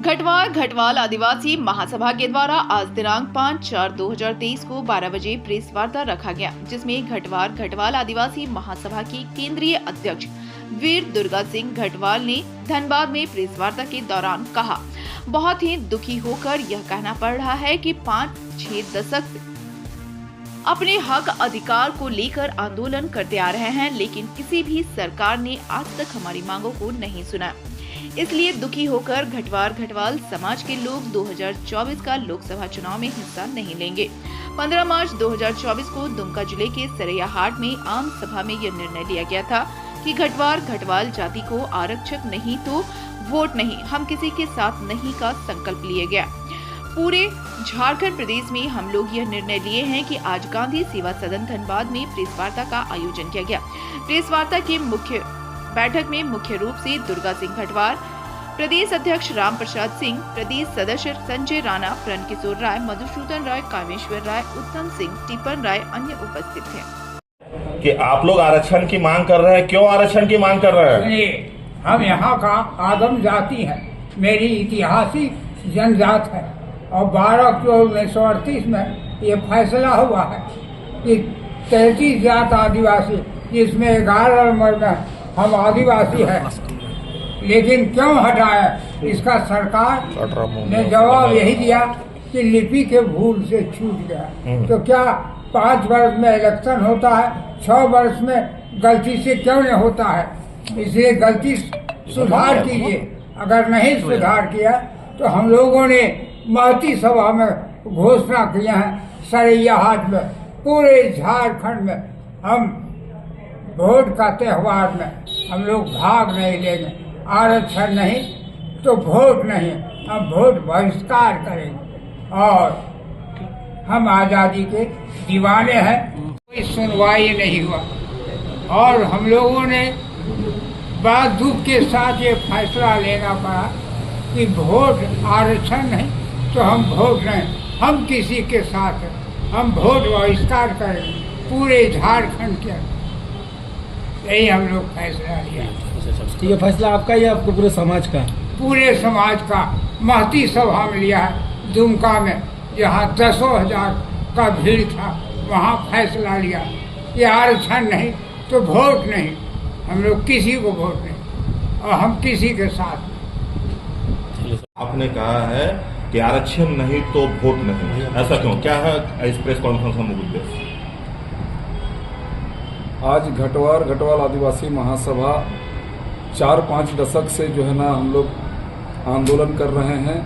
घटवार घटवाल आदिवासी महासभा के द्वारा आज दिनांक 5/4/2023 को 12 बजे प्रेस वार्ता रखा गया, जिसमें घटवार घटवाल आदिवासी महासभा के केंद्रीय अध्यक्ष वीर दुर्गा सिंह घटवाल ने धनबाद में प्रेस वार्ता के दौरान कहा, बहुत ही दुखी होकर यह कहना पड़ रहा है कि 5-6 दशक से अपने हक अधिकार को लेकर आंदोलन करते आ रहे हैं, लेकिन किसी भी सरकार ने आज तक हमारी मांगों को नहीं सुना। इसलिए दुखी होकर घटवार घटवाल समाज के लोग 2024 का लोकसभा चुनाव में हिस्सा नहीं लेंगे। 15 मार्च 2024 को दुमका जिले के सरैयाहाट में आम सभा में यह निर्णय लिया गया था कि घटवार घटवाल जाति को आरक्षक नहीं तो वोट नहीं, हम किसी के साथ नहीं का संकल्प लिया गया। पूरे झारखंड प्रदेश में हम लोग यह निर्णय लिए हैं कि आज गांधी सेवा सदन धनबाद में प्रेस वार्ता का आयोजन किया गया। प्रेस वार्ता के मुख्य बैठक में मुख्य रूप से दुर्गा सिंह घटवार, प्रदेश अध्यक्ष राम प्रसाद सिंह, प्रदेश सदस्य संजय राणा, प्रण किशोर राय, मधुसूदन राय, कामेश्वर राय, उत्तम सिंह, टिपन राय अन्य उपस्थित थे। कि आप लोग आरक्षण की मांग कर रहे हैं, क्यों आरक्षण की मांग कर रहे हैं? हम यहाँ का आदम जाति है, मेरी इतिहासी जनजात है और 12 अक्टूबर 1938 में ये फैसला हुआ है कि 33 जात आदिवासी, जिसमें 11 नंबर में हम आदिवासी हैं, लेकिन क्यों हटाया? इसका सरकार ने जवाब यही दिया कि लिपि के भूल से छूट गया। तो क्या 5 वर्ष में इलेक्शन होता है, 6 वर्ष में गलती से क्यों नहीं होता है? इसलिए गलती सुधार कीजिए। अगर नहीं सुधार किया तो हम लोगों ने महती सभा में घोषणा किया है, सरैयाहाट में, पूरे झारखंड में हम वोट का त्योहार में हम लोग भाग नहीं लेंगे। आरक्षण नहीं तो वोट नहीं, हम वोट बहिष्कार करेंगे और हम आजादी के दीवाने हैं। कोई सुनवाई नहीं हुआ और हम लोगों ने बड़ा दुख के साथ ये फैसला लेना पड़ा कि वोट आरक्षण नहीं तो हम वोट नहीं, हम किसी के साथ हैं, हम वोट बहिष्कार करेंगे पूरे झारखंड के। यही हम लोग फैसला लिया। ये फैसला आपका या आपको पूरे समाज का? पूरे समाज का। महती सभा में लिया है, दुमका में, जहाँ 10,000 का भीड़ था, वहाँ फैसला लिया कि आरक्षण नहीं तो वोट नहीं, हम लोग किसी को वोट नहीं और हम किसी के साथ। आपने कहा है कि आरक्षण नहीं तो वोट नहीं, ऐसा क्यों? क्या है इस प्रेस कॉन्फ्रेंस का मुख्य उद्देश्य? आज घटवार घटवाल आदिवासी महासभा 4-5 दशक से जो है ना हम लोग आंदोलन कर रहे हैं।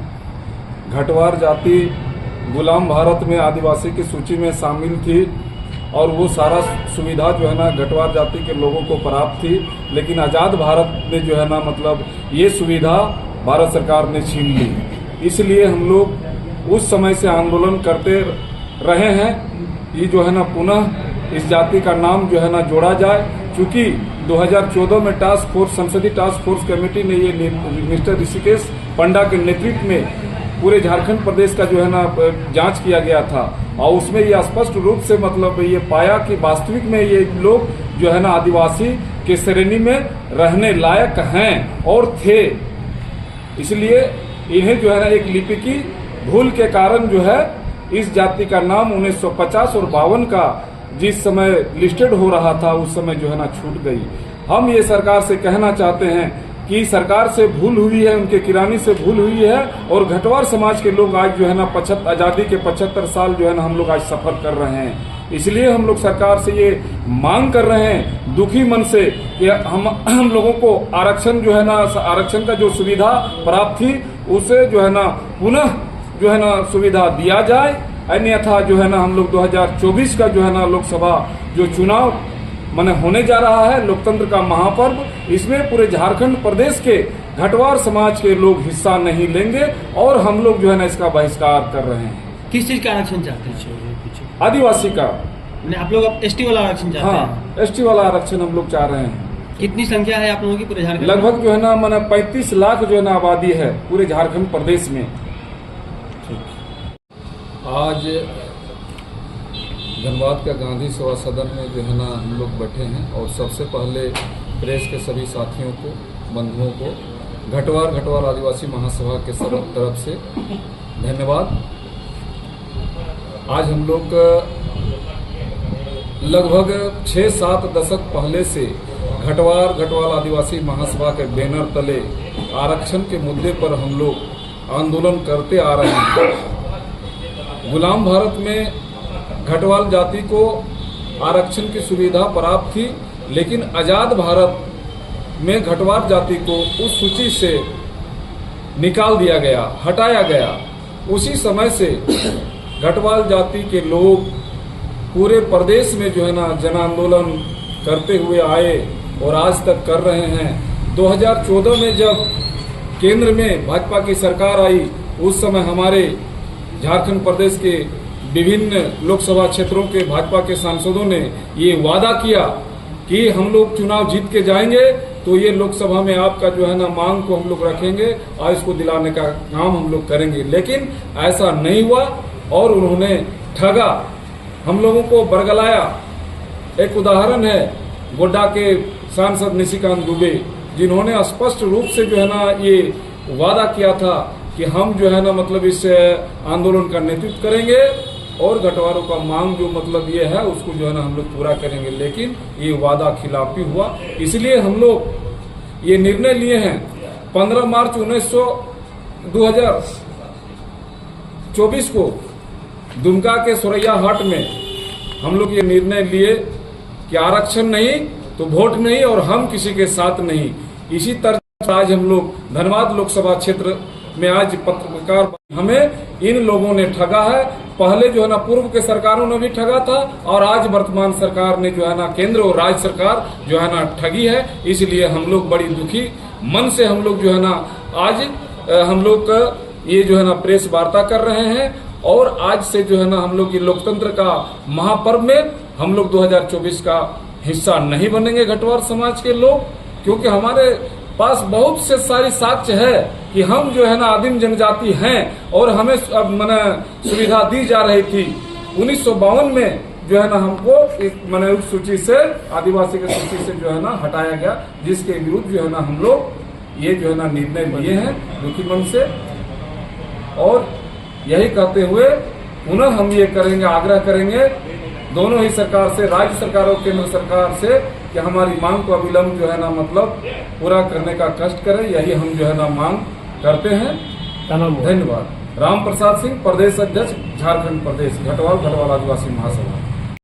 घटवार जाति गुलाम भारत में आदिवासी की सूची में शामिल थी और वो सारा सुविधा जो है ना घटवार जाति के लोगों को प्राप्त थी, लेकिन आज़ाद भारत में जो है ना मतलब ये सुविधा भारत सरकार ने छीन ली। इसलिए हम लोग उस समय से आंदोलन करते रहे हैं। ये जो है ना पुनः इस जाति का नाम जो है ना जोड़ा जाए, क्योंकि 2014 में टास्क फोर्स, संसदीय टास्क फोर्स कमेटी ने ये मिस्टर ऋषिकेश पंडा के नेतृत्व में पूरे झारखंड प्रदेश का जो है ना जांच किया गया था और उसमें ये स्पष्ट रूप से मतलब ये पाया कि वास्तविक में ये लोग जो है ना आदिवासी के श्रेणी में रहने लायक हैं और थे। इसलिए इन्हें जो है ना एक लिपि की भूल के कारण जो है इस जाति का नाम 1950 और 52 का जिस समय लिस्टेड हो रहा था उस समय जो है ना छूट गई। हम ये सरकार से कहना चाहते हैं कि सरकार से भूल हुई है, उनके किरानी से भूल हुई है और घटवार समाज के लोग आज जो है ना आजादी के 75 साल जो है ना हम लोग आज सफर कर रहे हैं। इसलिए हम लोग सरकार से ये मांग कर रहे हैं दुखी मन से कि हम लोगों को आरक्षण जो है ना, आरक्षण का जो सुविधा प्राप्त थी उसे जो है ना पुनः जो है ना सुविधा दिया जाए, अन्यथा जो है ना हम लोग 2024 का जो है ना लोकसभा जो चुनाव माने होने जा रहा है, लोकतंत्र का महापर्व, इसमें पूरे झारखंड प्रदेश के घटवार समाज के लोग हिस्सा नहीं लेंगे और हम लोग जो है ना इसका बहिष्कार कर रहे हैं। किस चीज का आरक्षण चाहते हैं? आदिवासी का। आप लोग एसटी वाला आरक्षण चाहते हैं? हाँ, एसटी वाला आरक्षण हम लोग चाह रहे हैं। कितनी संख्या है आप लोगों की पूरे झारखंड? लगभग जो है ना माने 35 लाख जो है ना आबादी है पूरे झारखंड प्रदेश में। आज धनबाद का गांधी सेवा सदन में जो है ना हम लोग बैठे हैं और सबसे पहले प्रेस के सभी साथियों को, बंधुओं को घटवार आदिवासी महासभा के सब तरफ से धन्यवाद। आज हम लोग लगभग 6-7 दशक पहले से घटवाल आदिवासी महासभा के बैनर तले आरक्षण के मुद्दे पर हम लोग आंदोलन करते आ रहे हैं। गुलाम भारत में घटवाल जाति को आरक्षण की सुविधा प्राप्त थी, लेकिन आजाद भारत में घटवाल जाति को उस सूची से निकाल दिया गया, हटाया गया। उसी समय से घटवाल जाति के लोग पूरे प्रदेश में जो है ना जन आंदोलन करते हुए आए और आज तक कर रहे हैं। 2014 में जब केंद्र में भाजपा की सरकार आई, उस समय हमारे झारखंड प्रदेश के विभिन्न लोकसभा क्षेत्रों के भाजपा के सांसदों ने ये वादा किया कि हम लोग चुनाव जीत के जाएंगे तो ये लोकसभा में आपका जो है ना मांग को हम लोग रखेंगे और इसको दिलाने का काम हम लोग करेंगे। लेकिन ऐसा नहीं हुआ और उन्होंने ठगा, हम लोगों को बरगलाया। एक उदाहरण है गोड्डा के सांसद निशिकांत दुबे, जिन्होंने स्पष्ट रूप से जो है ना ये वादा किया था कि हम जो है ना मतलब इस आंदोलन का नेतृत्व करेंगे और घटवारों का मांग जो मतलब ये है उसको जो है ना हम लोग पूरा करेंगे। लेकिन ये वादा खिलाफी हुआ, इसलिए हम लोग ये निर्णय लिए हैं 15 मार्च 2024 को दुमका के सोरैया हाट में हम लोग ये निर्णय लिए कि आरक्षण नहीं तो वोट नहीं और हम किसी के साथ नहीं। इसी तरह आज हम लोग धनबाद लोकसभा क्षेत्र में आज पत्रकार हमें इन लोगों ने ठगा है। पहले जो है ना पूर्व के सरकारों ने भी ठगा था और आज वर्तमान सरकार ने जो है ना केंद्र और राज्य सरकार जो है ना ठगी है। इसलिए हम लोग बड़ी दुखी मन से हम लोग जो है ना आज हम लोग ये जो है ना प्रेस वार्ता कर रहे हैं और आज से जो है ना हम लोग ये लोकतंत्र का महापर्व में हम लोग 2024 का हिस्सा नहीं बनेंगे घटवार समाज के लोग, क्योंकि हमारे पास बहुत से सारी साक्ष्य है कि हम जो है ना आदिम जनजाति हैं और हमें अब मैंने सुविधा दी जा रही थी। 1952 में जो है ना हमको मैंने उस सूची से आदिवासी की सूची से जो है ना हटाया गया, जिसके विरुद्ध जो है ना हम लोग ये जो है ना निर्णय लिए हैं दुखी मन से। और यही कहते हुए पुनः हम ये करेंगे, आग्रह करेंगे दोनों ही सरकार से, राज्य सरकार और केंद्र सरकार से कि हमारी मांग को अविलंब जो है ना मतलब पूरा करने का कष्ट करें। यही हम जो है ना मांग करते हैं। धन्यवाद। राम प्रसाद सिंह, प्रदेश अध्यक्ष झारखंड प्रदेश, घटवाल आदिवासी महासभा।